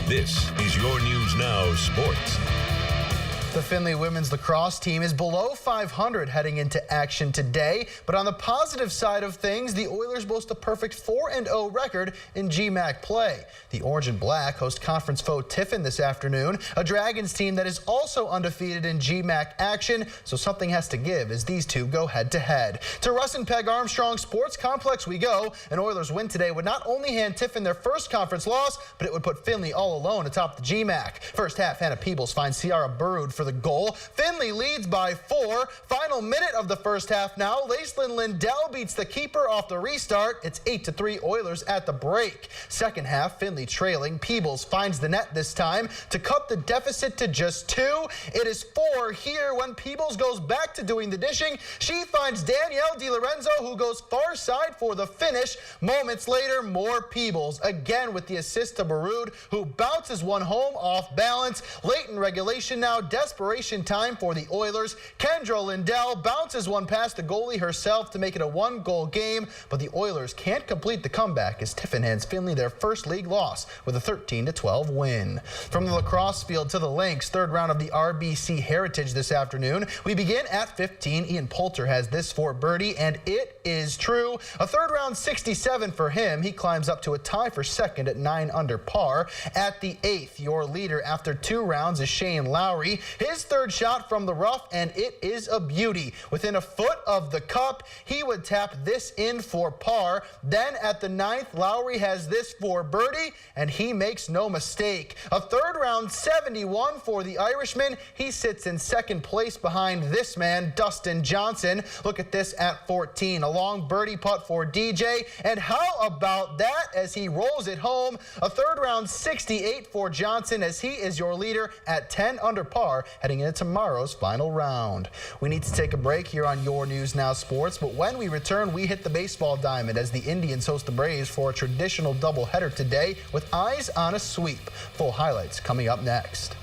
This is your News Now Sports. The Findlay women's lacrosse team is below 500 heading into action today, but on the positive side of things, the Oilers boast a perfect 4-0 record in GMAC play. The Orange and Black host conference foe Tiffin this afternoon, a Dragons team that is also undefeated in GMAC action, so something has to give as these two go head-to-head. To Russ and Peg Armstrong Sports Complex we go. An Oilers win today would not only hand Tiffin their first conference loss, but it would put Findlay all alone atop the GMAC. First half, Hannah Peebles finds Ciara Burud for the goal. Findlay leads by 4. Final minute of the first half now. Lacelyn Lindell beats the keeper off the restart. It's 8-3 Oilers at the break. Second half, Findlay trailing. Peebles finds the net this time to cut the deficit to just 2. It is 4 here when Peebles goes back to doing the dishing. She finds Danielle DiLorenzo, who goes far side for the finish. Moments later, more Peebles. Again with the assist to Burud, who bounces one home off balance. Late in regulation now, desperation time for the Oilers. Kendra Lindell bounces one past the goalie herself to make it a 1-goal game, but the Oilers can't complete the comeback as Tiffin hands Findlay their first league loss with a 13-12 win. From the lacrosse field to the links, third round of the RBC Heritage this afternoon. We begin at 15. Ian Poulter has this for birdie, and it is true. A third round 67 for him. He climbs up to a tie for second at 9 under par. At the 8th, your leader after 2 rounds is Shane Lowry. His third shot from the rough, and it is a beauty. Within a foot of the cup, he would tap this in for par. Then at the 9th, Lowry has this for birdie, and he makes no mistake. A third round 71 for the Irishman. He sits in second place behind this man, Dustin Johnson. Look at this at 14. A long birdie putt for DJ, and how about that as he rolls it home? A third round 68 for Johnson as he is your leader at 10 under par heading into tomorrow's final round. We need to take a break here on Your News Now Sports, but when we return, we hit the baseball diamond as the Indians host the Braves for a traditional doubleheader today with eyes on a sweep. Full highlights coming up next.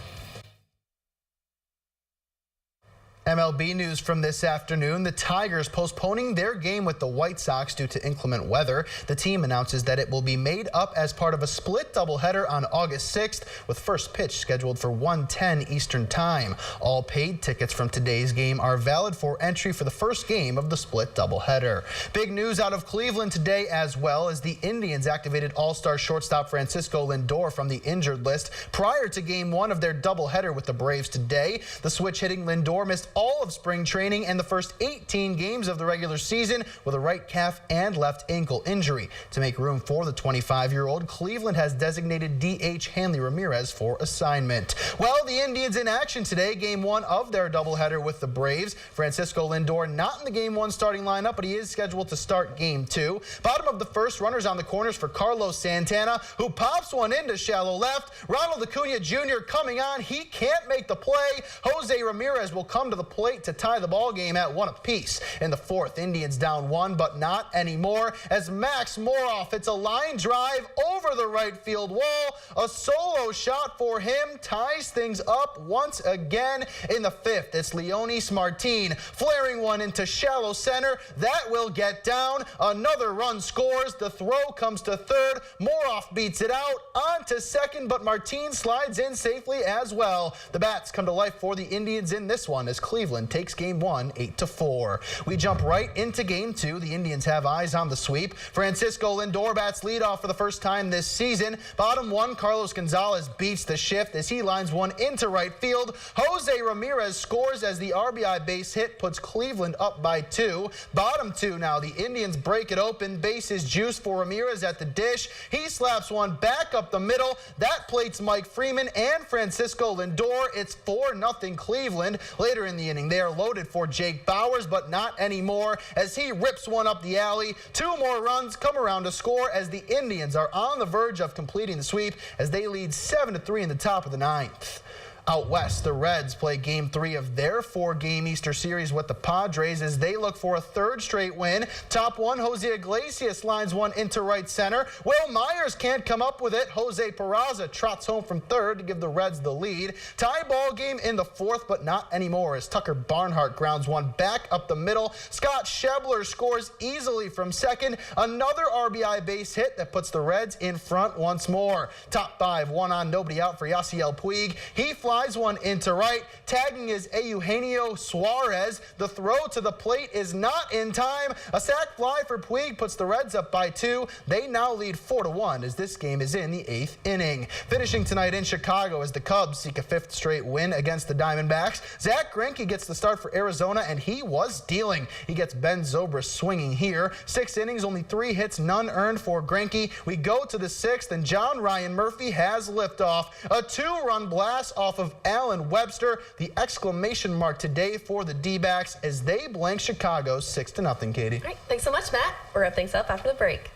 MLB news from this afternoon. The Tigers postponing their game with the White Sox due to inclement weather. The team announces that it will be made up as part of a split doubleheader on August 6th with first pitch scheduled for 1:10 Eastern Time. All paid tickets from today's game are valid for entry for the first game of the split doubleheader. Big news out of Cleveland today as well as the Indians activated all-star shortstop Francisco Lindor from the injured list prior to game 1 of their doubleheader with the Braves today. The switch-hitting Lindor missed all of spring training and the first 18 games of the regular season with a right calf and left ankle injury. To make room for the 25-year-old, Cleveland has designated DH Hanley Ramirez for assignment. Well, the Indians in action today, game 1 of their doubleheader with the Braves. Francisco Lindor not in the game 1 starting lineup, but he is scheduled to start game 2. Bottom of the first, runners on the corners for Carlos Santana, who pops one into shallow left. Ronald Acuna Jr. coming on. He can't make the play. Jose Ramirez will come to the plate to tie the ball game at 1 apiece. In the 4th, Indians down 1, but not anymore as Max Moroff hits a line drive over the right field wall. A solo shot for him ties things up once again. In the 5th, it's Leonis Martin flaring one into shallow center. That will get down. Another run scores. The throw comes to third. Moroff beats it out on to second, but Martin slides in safely as well. The bats come to life for the Indians in this one as Cleveland takes game 1 8-4. We jump right into game 2. The Indians have eyes on the sweep. Francisco Lindor bats leadoff for the first time this season. Bottom 1, Carlos Gonzalez beats the shift as he lines one into right field. Jose Ramirez scores as the RBI base hit puts Cleveland up by 2. Bottom 2 now. The Indians break it open. Base is juice for Ramirez at the dish. He slaps one back up the middle. That plates Mike Freeman and Francisco Lindor. It's 4-0 Cleveland. Later in the inning, they are loaded for Jake Bowers, but not anymore as he rips one up the alley. 2 more runs come around to score as the Indians are on the verge of completing the sweep as they lead 7-3 in the top of the 9th. Out west, the Reds play Game 3 of their 4-game Easter series with the Padres as they look for a third straight win. Top one, Jose Iglesias lines one into right center. Will Myers can't come up with it. Jose Peraza trots home from third to give the Reds the lead. Tie ball game in the fourth, but not anymore as Tucker Barnhart grounds one back up the middle. Scott Schebler scores easily from second. Another RBI base hit that puts the Reds in front once more. Top five, one on, nobody out for Yasiel Puig. He flies one into right. Tagging is Eugenio Suarez. The throw to the plate is not in time. A sac fly for Puig puts the Reds up by 2. They now lead 4-1 as this game is in the 8th inning. Finishing tonight in Chicago as the Cubs seek a 5th straight win against the Diamondbacks. Zach Greinke gets the start for Arizona, and he was dealing. He gets Ben Zobrist swinging here. 6 innings, only 3 hits, none earned for Greinke. We go to the 6th, and John Ryan Murphy has liftoff. A 2-run blast off of Allen Webster. The exclamation mark today for the D-backs as they blank Chicago 6-0, Katie. All right, thanks so much, Matt. We'll wrap things up after the break.